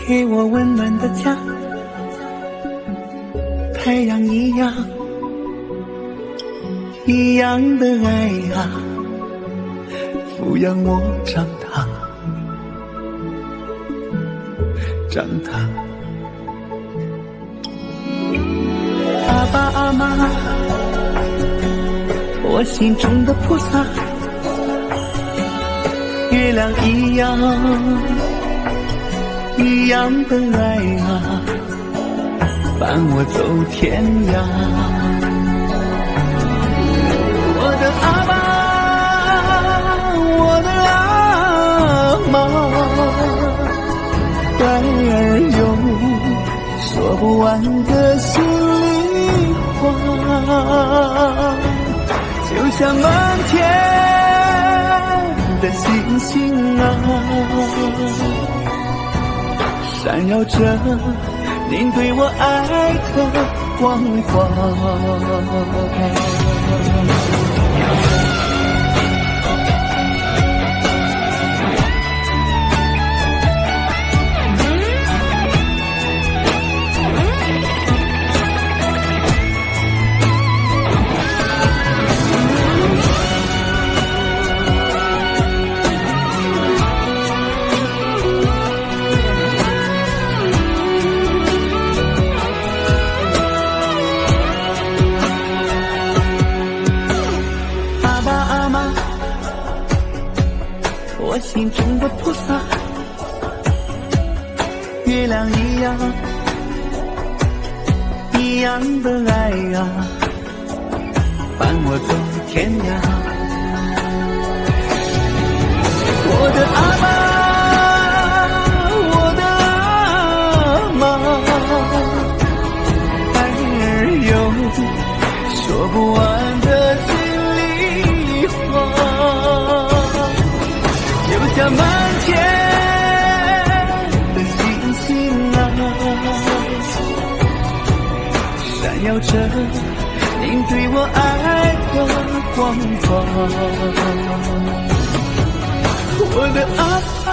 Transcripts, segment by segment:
给我温暖的家，太阳一样的爱啊，抚养我长大。阿爸阿妈，我心中的菩萨，月亮一样的爱啊，伴我走天涯。我的阿爸，我的阿妈，爱儿有说不完的心里话，就像满天的星星啊，闪耀着您对我爱的光华。我心中的菩萨，月亮一样的爱啊，伴我走天涯。我的阿爸，我的阿妈，爱儿有说不完的心里话，就像满天的星星啊，闪耀着您对我爱的光华。我的阿爸，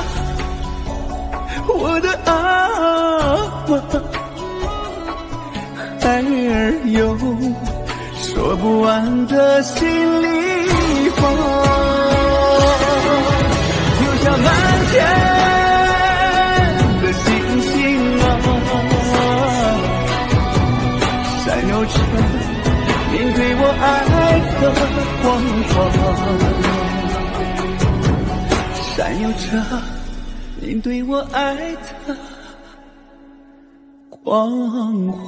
我的阿妈，爱儿有说不完的心里话，就像满天的星星啊，闪耀着您对我爱的光华，闪耀着您对我爱的光华。